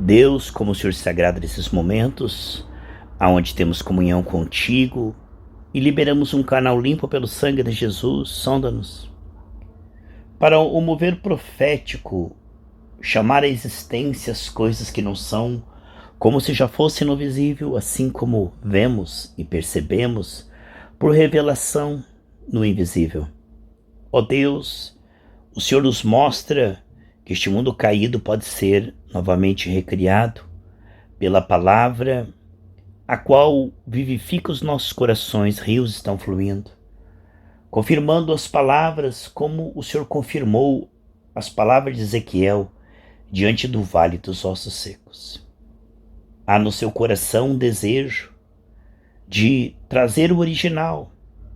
Deus, como o Senhor se agrada nesses momentos, aonde temos comunhão contigo e liberamos um canal limpo pelo sangue de Jesus, sonda-nos. Para o mover profético, chamar à existência as coisas que não são, como se já fosse no visível, assim como vemos e percebemos, por revelação no invisível. Ó Deus, o Senhor nos mostra que este mundo caído pode ser novamente recriado pela palavra, a qual vivifica os nossos corações, rios estão fluindo, confirmando as palavras como o Senhor confirmou as palavras de Ezequiel diante do vale dos ossos secos. Há no seu coração um desejo de trazer o original,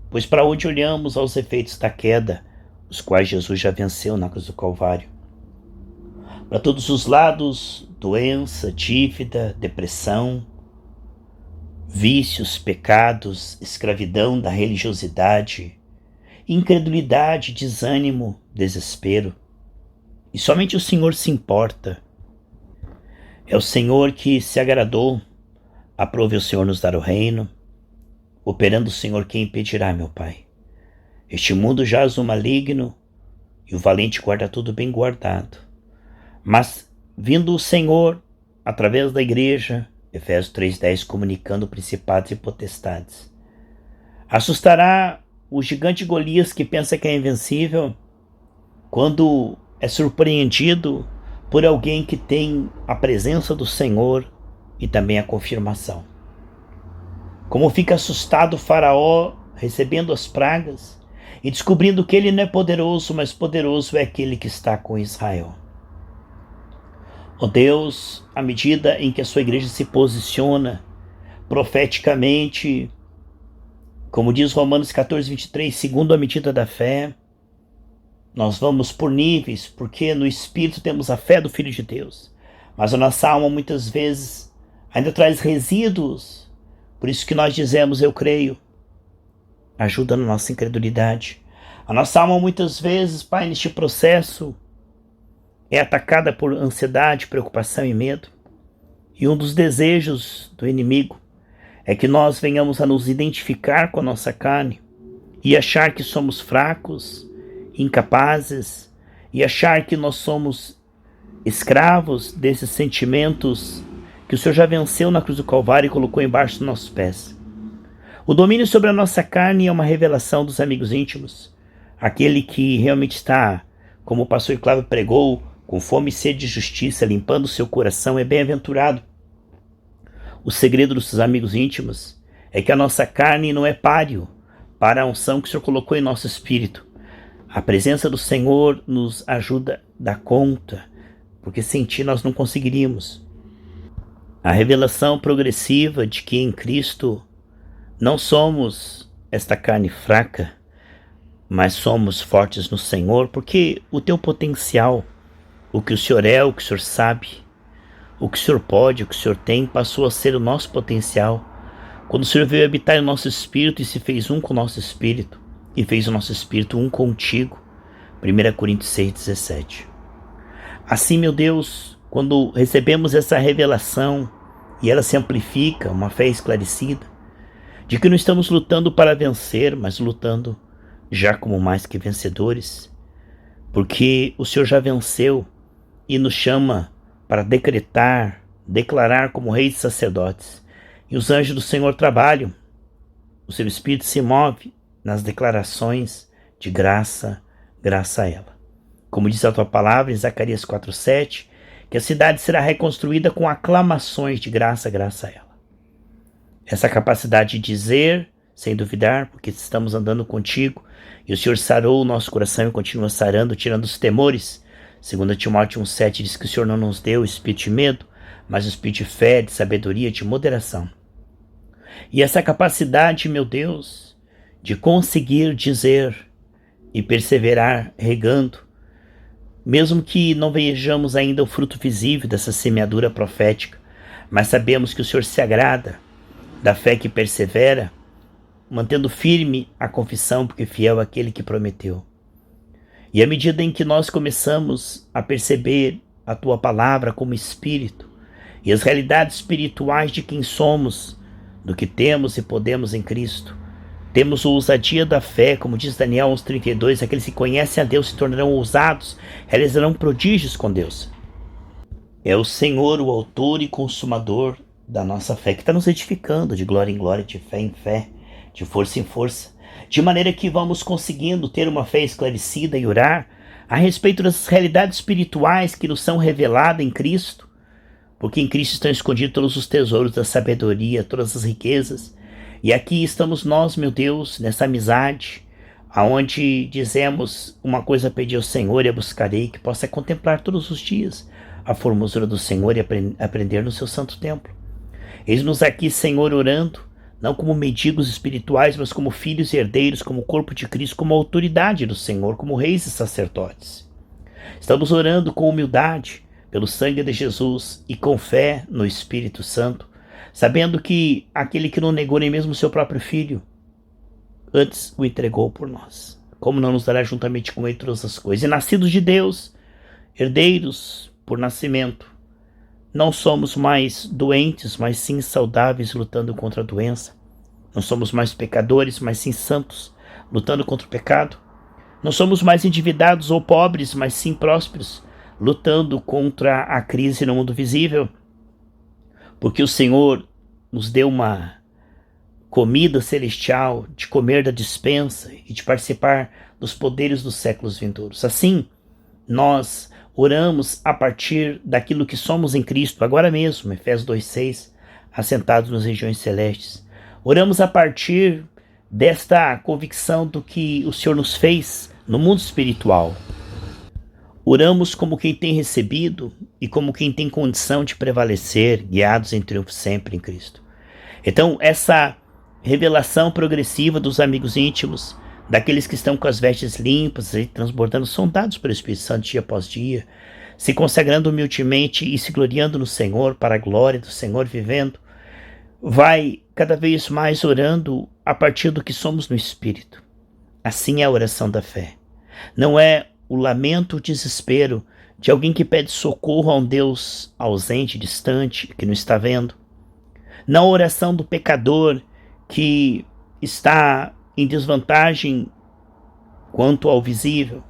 pois para onde olhamos aos efeitos da queda, os quais Jesus já venceu na cruz do Calvário. Para todos os lados, doença, dívida, depressão, vícios, pecados, escravidão da religiosidade, incredulidade, desânimo, desespero. E somente o Senhor se importa. É o Senhor que se agradou. Aprove o Senhor nos dar o reino. Operando o Senhor, quem impedirá, meu Pai? Este mundo jaz no maligno e o valente guarda tudo bem guardado. Mas, vindo o Senhor, através da igreja, Efésios 3,10, comunicando principados e potestades, assustará o gigante Golias que pensa que é invencível, quando é surpreendido por alguém que tem a presença do Senhor e também a confirmação. Como fica assustado o faraó recebendo as pragas e descobrindo que ele não é poderoso, mas poderoso é aquele que está com Israel. Ó Deus, à medida em que a sua igreja se posiciona profeticamente, como diz Romanos 14:23, segundo a medida da fé, nós vamos por níveis, porque no Espírito temos a fé do Filho de Deus, mas a nossa alma muitas vezes ainda traz resíduos, por isso que nós dizemos, eu creio. Ajuda na nossa incredulidade. A nossa alma muitas vezes, Pai, neste processo, é atacada por ansiedade, preocupação e medo. E um dos desejos do inimigo é que nós venhamos a nos identificar com a nossa carne e achar que somos fracos, incapazes, e achar que nós somos escravos desses sentimentos que o Senhor já venceu na cruz do Calvário e colocou embaixo dos nossos pés. O domínio sobre a nossa carne é uma revelação dos amigos íntimos. Aquele que realmente está, como o pastor Cláudio pregou, com fome e sede de justiça, limpando o seu coração, é bem-aventurado. O segredo dos seus amigos íntimos é que a nossa carne não é páreo para a unção que o Senhor colocou em nosso espírito. A presença do Senhor nos ajuda a dar conta, porque sem ti nós não conseguiríamos. A revelação progressiva de que em Cristo não somos esta carne fraca, mas somos fortes no Senhor, porque o teu potencial, o que o Senhor é, o que o Senhor sabe, o que o Senhor pode, o que o Senhor tem, passou a ser o nosso potencial. Quando o Senhor veio habitar em nosso espírito e se fez um com o nosso espírito, e fez o nosso espírito um contigo. 1 Coríntios 6,17. Assim, meu Deus, quando recebemos essa revelação, e ela se amplifica, uma fé esclarecida, de que não estamos lutando para vencer, mas lutando já como mais que vencedores, porque o Senhor já venceu e nos chama para decretar, declarar como reis e sacerdotes. E os anjos do Senhor trabalham, o seu Espírito se move nas declarações de graça, graça a ela. Como diz a tua palavra em Zacarias 4:7, que a cidade será reconstruída com aclamações de graça, graça a ela. Essa capacidade de dizer, sem duvidar, porque estamos andando contigo, e o Senhor sarou o nosso coração e continua sarando, tirando os temores. 2 Timóteo 1,7 diz que o Senhor não nos deu o espírito de medo, mas o espírito de fé, de sabedoria, de moderação. E essa capacidade, meu Deus, de conseguir dizer e perseverar regando, mesmo que não vejamos ainda o fruto visível dessa semeadura profética, mas sabemos que o Senhor se agrada da fé que persevera, mantendo firme a confissão, porque fiel é aquele que prometeu. E à medida em que nós começamos a perceber a tua palavra como Espírito, e as realidades espirituais de quem somos, do que temos e podemos em Cristo. Temos a ousadia da fé, como diz Daniel 11:32, aqueles que conhecem a Deus se tornarão ousados, realizarão prodígios com Deus. É o Senhor, o autor e consumador da nossa fé, que está nos edificando de glória em glória, de fé em fé, de força em força, de maneira que vamos conseguindo ter uma fé esclarecida e orar a respeito das realidades espirituais que nos são reveladas em Cristo, porque em Cristo estão escondidos todos os tesouros da sabedoria, todas as riquezas. E aqui estamos nós, meu Deus, nessa amizade, aonde dizemos uma coisa: pedi ao Senhor e a buscarei, que possa contemplar todos os dias a formosura do Senhor e aprender no seu santo templo. Eis-nos aqui, Senhor, orando, não como mendigos espirituais, mas como filhos e herdeiros, como corpo de Cristo, como autoridade do Senhor, como reis e sacerdotes. Estamos orando com humildade, pelo sangue de Jesus e com fé no Espírito Santo, sabendo que aquele que não negou nem mesmo seu próprio filho, antes o entregou por nós. Como não nos dará juntamente com ele todas as coisas? E nascidos de Deus, herdeiros por nascimento, não somos mais doentes, mas sim saudáveis, lutando contra a doença. Não somos mais pecadores, mas sim santos, lutando contra o pecado. Não somos mais endividados ou pobres, mas sim prósperos, lutando contra a crise no mundo visível. Porque o Senhor nos deu uma comida celestial de comer da despensa e de participar dos poderes dos séculos vindouros. Assim, nós oramos a partir daquilo que somos em Cristo, agora mesmo, Efésios 2:6, assentados nas regiões celestes. Oramos a partir desta convicção do que o Senhor nos fez no mundo espiritual. Oramos como quem tem recebido e como quem tem condição de prevalecer, guiados em triunfo sempre em Cristo. Então, essa revelação progressiva dos amigos íntimos, daqueles que estão com as vestes limpas e transbordando, são dados pelo Espírito Santo dia após dia, se consagrando humildemente e se gloriando no Senhor, para a glória do Senhor, vivendo, vai cada vez mais orando a partir do que somos no Espírito. Assim é a oração da fé. Não é o lamento, o desespero de alguém que pede socorro a um Deus ausente, distante, que não está vendo. Não a oração do pecador que está em desvantagem quanto ao visível.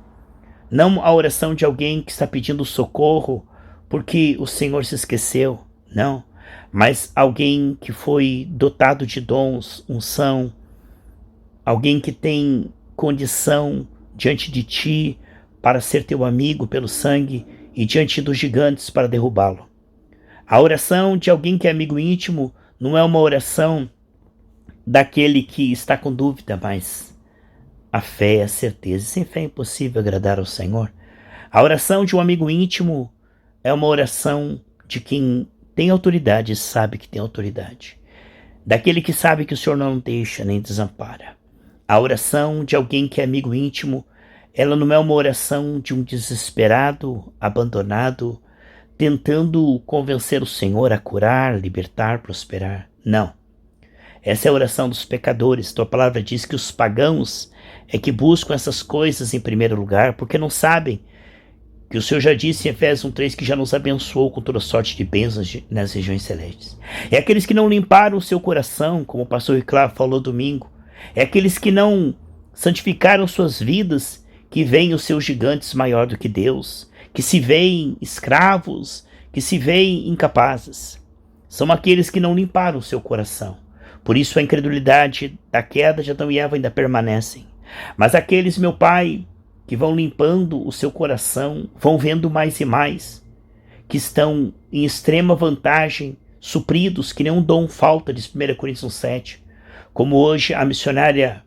Não a oração de alguém que está pedindo socorro porque o Senhor se esqueceu. Não. Mas alguém que foi dotado de dons, unção, alguém que tem condição diante de ti para ser teu amigo pelo sangue e diante dos gigantes para derrubá-lo. A oração de alguém que é amigo íntimo não é uma oração daquele que está com dúvida, mas a fé é a certeza. Sem fé é impossível agradar ao Senhor. A oração de um amigo íntimo é uma oração de quem tem autoridade e sabe que tem autoridade. Daquele que sabe que o Senhor não deixa nem desampara. A oração de alguém que é amigo íntimo, ela não é uma oração de um desesperado, abandonado, tentando convencer o Senhor a curar, libertar, prosperar. Não. Essa é a oração dos pecadores. Tua palavra diz que os pagãos é que buscam essas coisas em primeiro lugar, porque não sabem que o Senhor já disse em Efésios 1:3 que já nos abençoou com toda sorte de bênçãos nas regiões celestes. É aqueles que não limparam o seu coração, como o pastor Riclavo falou domingo. É aqueles que não santificaram suas vidas, que veem os seus gigantes maior do que Deus, que se veem escravos, que se veem incapazes. São aqueles que não limparam o seu coração. Por isso a incredulidade da queda de Adão e Eva ainda permanecem. Mas aqueles, meu Pai, que vão limpando o seu coração, vão vendo mais e mais, que estão em extrema vantagem, supridos, que nenhum dom falta, diz 1 Coríntios 7. Como hoje a missionária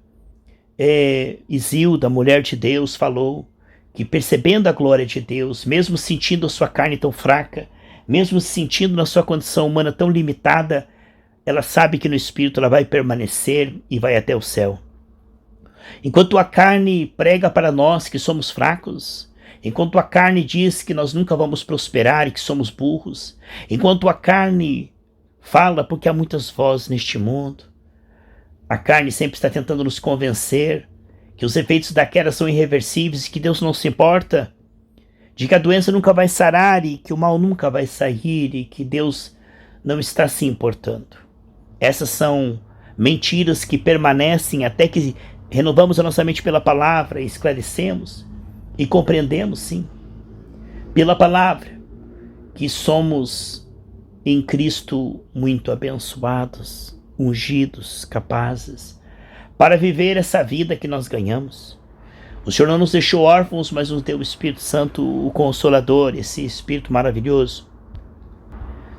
Isilda, mulher de Deus, falou, que percebendo a glória de Deus, mesmo sentindo a sua carne tão fraca, mesmo se sentindo na sua condição humana tão limitada, ela sabe que no Espírito ela vai permanecer e vai até o céu. Enquanto a carne prega para nós que somos fracos, enquanto a carne diz que nós nunca vamos prosperar e que somos burros, enquanto a carne fala porque há muitas vozes neste mundo, a carne sempre está tentando nos convencer que os efeitos da queda são irreversíveis e que Deus não se importa, de que a doença nunca vai sarar e que o mal nunca vai sair e que Deus não está se importando. Essas são mentiras que permanecem até que renovamos a nossa mente pela palavra, esclarecemos e compreendemos, sim, pela palavra, que somos em Cristo muito abençoados, ungidos, capazes, para viver essa vida que nós ganhamos. O Senhor não nos deixou órfãos, mas nos deu o Espírito Santo, o Consolador, esse Espírito maravilhoso.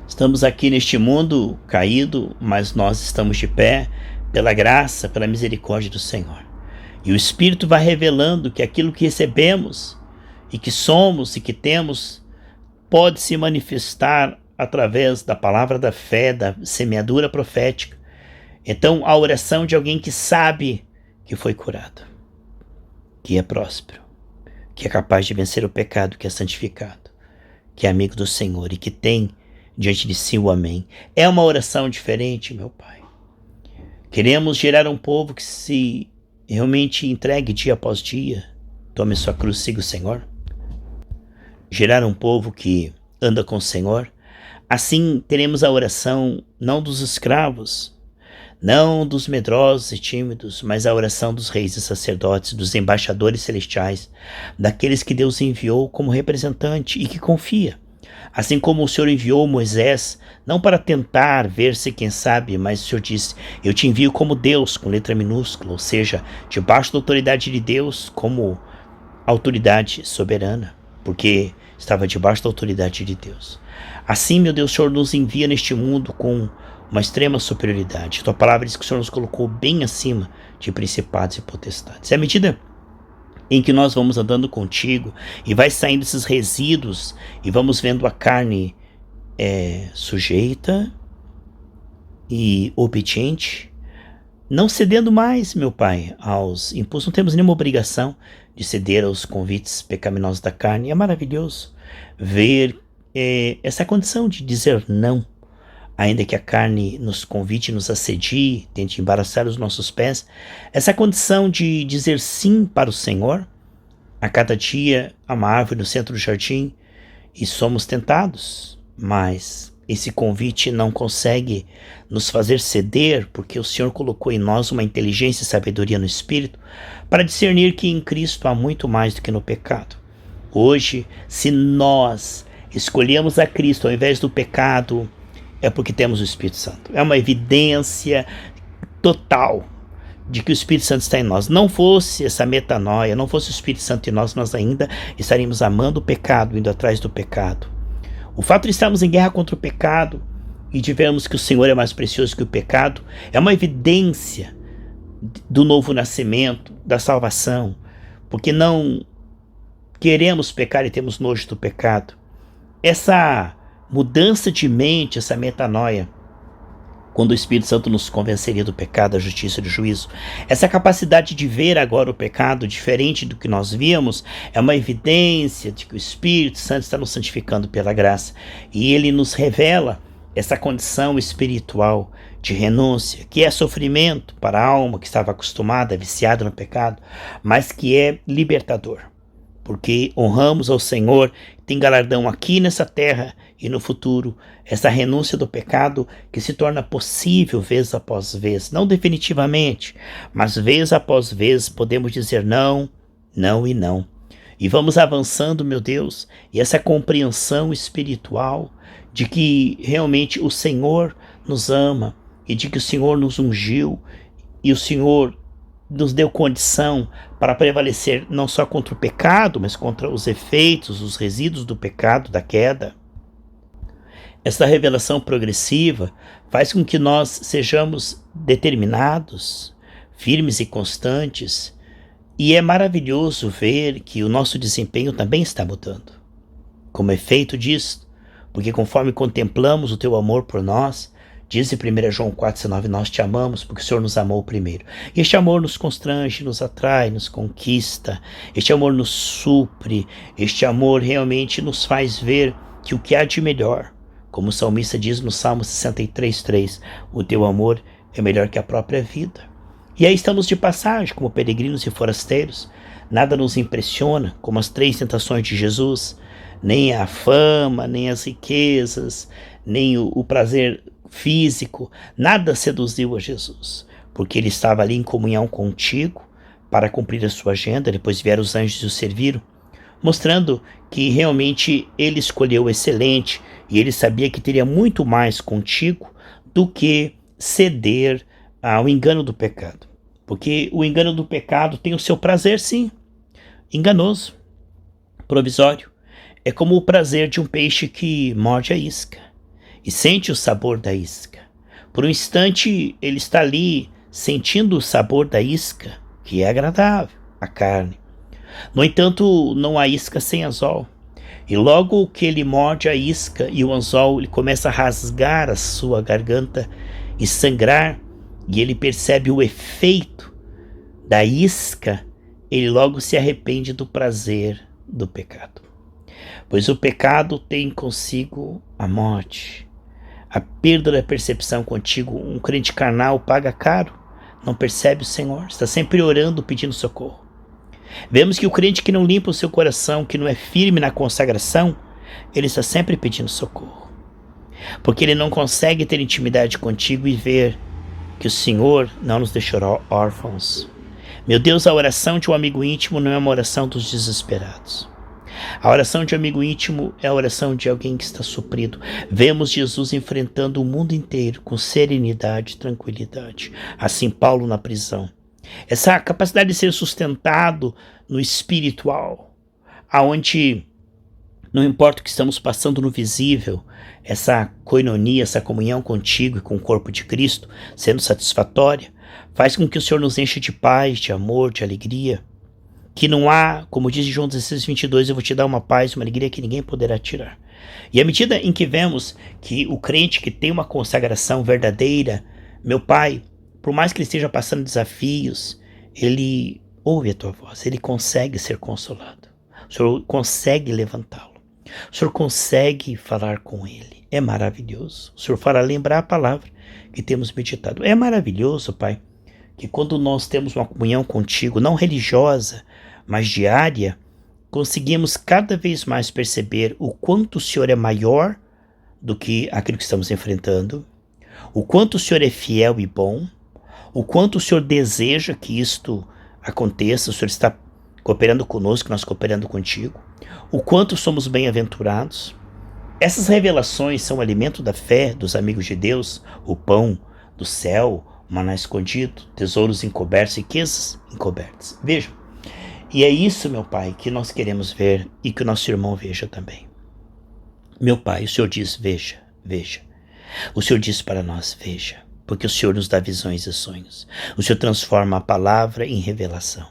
Estamos aqui neste mundo caído, mas nós estamos de pé pela graça, pela misericórdia do Senhor. E o Espírito vai revelando que aquilo que recebemos e que somos e que temos pode se manifestar através da palavra da fé, da semeadura profética. Então, a oração de alguém que sabe que foi curado, que é próspero, que é capaz de vencer o pecado, que é santificado, que é amigo do Senhor e que tem diante de si o amém. É uma oração diferente, meu Pai. Queremos gerar um povo que se realmente entregue dia após dia, tome sua cruz, siga o Senhor. Gerar um povo que anda com o Senhor. Assim teremos a oração não dos escravos, não dos medrosos e tímidos, mas a oração dos reis e sacerdotes, dos embaixadores celestiais, daqueles que Deus enviou como representante e que confia. Assim como o Senhor enviou Moisés, não para tentar ver se quem sabe, mas o Senhor disse, eu te envio como Deus, com letra minúscula, ou seja, debaixo da autoridade de Deus, como autoridade soberana, porque estava debaixo da autoridade de Deus. Assim, meu Deus, o Senhor nos envia neste mundo com uma extrema superioridade. Tua palavra diz que o Senhor nos colocou bem acima de principados e potestades. E à medida em que nós vamos andando contigo e vai saindo esses resíduos e vamos vendo a carne sujeita e obediente, não cedendo mais, meu Pai, aos impulsos, não temos nenhuma obrigação de ceder aos convites pecaminosos da carne. É maravilhoso ver essa condição de dizer não, ainda que a carne nos convite, nos assedie, tente embaraçar os nossos pés, essa condição de dizer sim para o Senhor. A cada dia há uma árvore no centro do jardim e somos tentados, mas esse convite não consegue nos fazer ceder, porque o Senhor colocou em nós uma inteligência e sabedoria no Espírito para discernir que em Cristo há muito mais do que no pecado. Hoje, se nós escolhemos a Cristo ao invés do pecado, é porque temos o Espírito Santo. É uma evidência total de que o Espírito Santo está em nós. Não fosse essa metanoia, não fosse o Espírito Santo em nós, nós ainda estaríamos amando o pecado, indo atrás do pecado. O fato de estarmos em guerra contra o pecado e de vermos que o Senhor é mais precioso que o pecado é uma evidência do novo nascimento, da salvação, porque não queremos pecar e temos nojo do pecado. Essa mudança de mente, essa metanoia, quando o Espírito Santo nos convenceria do pecado, da justiça e do juízo, essa capacidade de ver agora o pecado diferente do que nós víamos, é uma evidência de que o Espírito Santo está nos santificando pela graça, e ele nos revela essa condição espiritual de renúncia, que é sofrimento para a alma que estava acostumada, viciada no pecado, mas que é libertador, porque honramos ao Senhor, tem galardão aqui nessa terra e no futuro, essa renúncia do pecado que se torna possível vez após vez, não definitivamente, mas vez após vez podemos dizer não, não e não. E vamos avançando, meu Deus, e essa compreensão espiritual de que realmente o Senhor nos ama e de que o Senhor nos ungiu e o Senhor nos deu condição para prevalecer não só contra o pecado, mas contra os efeitos, os resíduos do pecado, da queda. Esta revelação progressiva faz com que nós sejamos determinados, firmes e constantes, e é maravilhoso ver que o nosso desempenho também está mudando. Como efeito disso, porque conforme contemplamos o teu amor por nós, diz em 1 João 4,19, nós te amamos porque o Senhor nos amou primeiro. E este amor nos constrange, nos atrai, nos conquista. Este amor nos supre. Este amor realmente nos faz ver que o que há de melhor, como o salmista diz no Salmo 63,3, o teu amor é melhor que a própria vida. E aí estamos de passagem, como peregrinos e forasteiros. Nada nos impressiona, como as 3 tentações de Jesus. nem a fama, nem as riquezas, nem o prazer físico, nada seduziu a Jesus, porque ele estava ali em comunhão contigo para cumprir a sua agenda. Depois vieram os anjos e o serviram, mostrando que realmente ele escolheu o excelente e ele sabia que teria muito mais contigo do que ceder ao engano do pecado. Porque o engano do pecado tem o seu prazer, sim, enganoso, provisório. É como o prazer de um peixe que morde a isca e sente o sabor da isca. Por um instante ele está ali sentindo o sabor da isca, que é agradável, a carne. No entanto, não há isca sem anzol. E logo que ele morde a isca e o anzol, ele começa a rasgar a sua garganta e sangrar, e ele percebe o efeito da isca, ele logo se arrepende do prazer do pecado. Pois o pecado tem consigo a morte, a perda da percepção contigo. Um crente carnal paga caro, não percebe o Senhor, está sempre orando, pedindo socorro. Vemos que o crente que não limpa o seu coração, que não é firme na consagração, ele está sempre pedindo socorro, porque ele não consegue ter intimidade contigo e ver que o Senhor não nos deixou órfãos. Meu Deus, a oração de um amigo íntimo não é uma oração dos desesperados. A oração de um amigo íntimo é a oração de alguém que está suprido. Vemos Jesus enfrentando o mundo inteiro com serenidade e tranquilidade. Assim Paulo na prisão. Essa capacidade de ser sustentado no espiritual, aonde não importa o que estamos passando no visível, essa coinonia, essa comunhão contigo e com o corpo de Cristo, sendo satisfatória, faz com que o Senhor nos encha de paz, de amor, de alegria, que não há, como diz João 16:22, eu vou te dar uma paz, uma alegria que ninguém poderá tirar. E à medida em que vemos que o crente que tem uma consagração verdadeira, meu Pai, por mais que ele esteja passando desafios, ele ouve a tua voz, ele consegue ser consolado, o Senhor consegue levantá-lo, o Senhor consegue falar com ele. É maravilhoso. O Senhor fará lembrar a palavra que temos meditado. É maravilhoso, Pai, que quando nós temos uma comunhão contigo, não religiosa, mas diária, conseguimos cada vez mais perceber o quanto o Senhor é maior do que aquilo que estamos enfrentando, o quanto o Senhor é fiel e bom, o quanto o Senhor deseja que isto aconteça. O Senhor está cooperando conosco, nós cooperando contigo, o quanto somos bem-aventurados. Essas revelações são o alimento da fé dos amigos de Deus, o pão do céu, o maná escondido, tesouros encobertos, riquezas encobertas. Vejam, e é isso, meu Pai, que nós queremos ver e que o nosso irmão veja também. Meu Pai, o Senhor diz, veja, veja. O Senhor diz para nós, veja, porque o Senhor nos dá visões e sonhos. O Senhor transforma a palavra em revelação.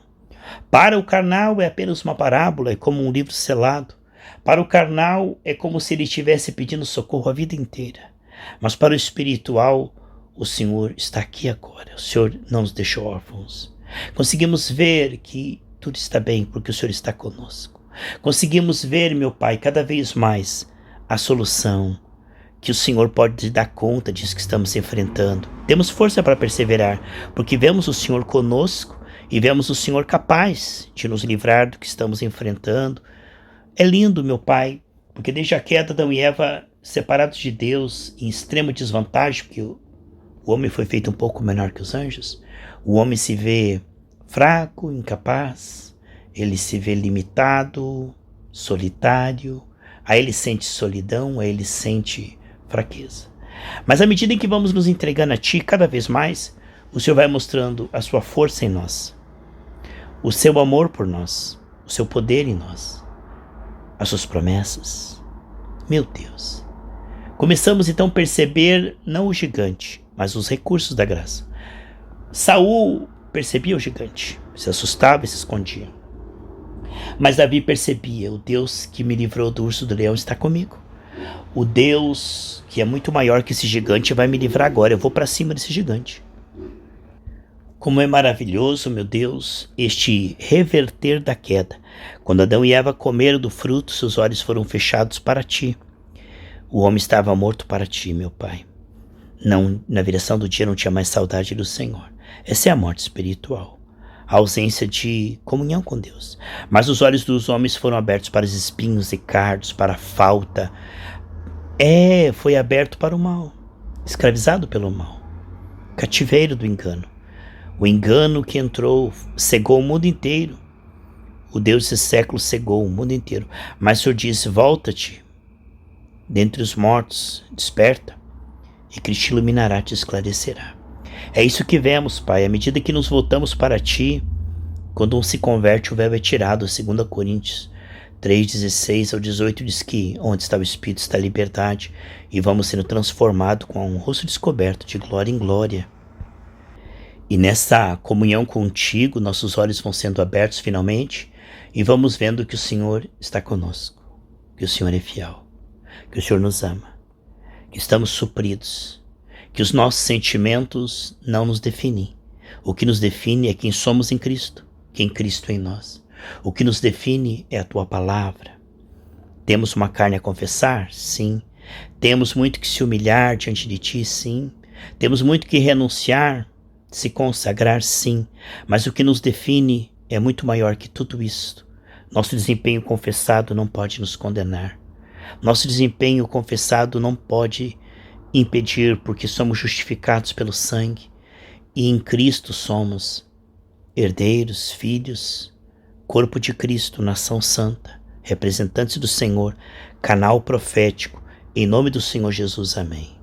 Para o carnal é apenas uma parábola, é como um livro selado. Para o carnal é como se ele estivesse pedindo socorro a vida inteira. Mas para o espiritual, o Senhor está aqui agora. O Senhor não nos deixou órfãos. Conseguimos ver que tudo está bem porque o Senhor está conosco. Conseguimos ver, meu Pai, cada vez mais a solução, que o Senhor pode dar conta disso que estamos enfrentando. Temos força para perseverar, porque vemos o Senhor conosco e vemos o Senhor capaz de nos livrar do que estamos enfrentando. É lindo, meu Pai, porque desde a queda de Adão e Eva, separados de Deus, em extrema desvantagem, porque o homem foi feito um pouco menor que os anjos, o homem se vê fraco, incapaz, ele se vê limitado, solitário, aí ele sente solidão, aí ele sente fraqueza. Mas à medida em que vamos nos entregando a Ti cada vez mais, o Senhor vai mostrando a Sua força em nós, o Seu amor por nós, o Seu poder em nós, as Suas promessas. Meu Deus! Começamos então a perceber não o gigante, mas os recursos da graça. Saul percebia o gigante, se assustava e se escondia. Mas Davi percebia, o Deus que me livrou do urso do leão está comigo. O Deus que é muito maior que esse gigante vai me livrar agora, eu vou para cima desse gigante. Como é maravilhoso, meu Deus, este reverter da queda. Quando Adão e Eva comeram do fruto, seus olhos foram fechados para Ti. O homem estava morto para Ti, meu Pai. Não, na viração do dia não tinha mais saudade do Senhor. Essa é a morte espiritual. a ausência de comunhão com Deus. Mas os olhos dos homens foram abertos para os espinhos e cardos, para a falta. Foi aberto para o mal, escravizado pelo mal, cativeiro do engano. O engano que entrou cegou o mundo inteiro. O Deus desse século cegou o mundo inteiro. Mas o Senhor disse: volta-te dentre os mortos, desperta, e Cristo te iluminará, te esclarecerá. É isso que vemos, Pai, à medida que nos voltamos para Ti. Quando um se converte, o véu é tirado. 2 Coríntios 3:16 ao 18 diz que onde está o Espírito está a liberdade, e vamos sendo transformados com um rosto descoberto de glória em glória. E nessa comunhão contigo, nossos olhos vão sendo abertos finalmente, e vamos vendo que o Senhor está conosco, que o Senhor é fiel, que o Senhor nos ama, que estamos supridos, que os nossos sentimentos não nos definem. O que nos define é quem somos em Cristo, quem Cristo é em nós. O que nos define é a Tua palavra. Temos uma carne a confessar? Sim. Temos muito que se humilhar diante de Ti? Sim. Temos muito que renunciar, se consagrar? Sim. Mas o que nos define é muito maior que tudo isso. Nosso desempenho confessado não pode nos condenar. Nosso desempenho confessado não pode impedir, porque somos justificados pelo sangue, e em Cristo somos herdeiros, filhos, corpo de Cristo, nação santa, representantes do Senhor, canal profético, em nome do Senhor Jesus, amém.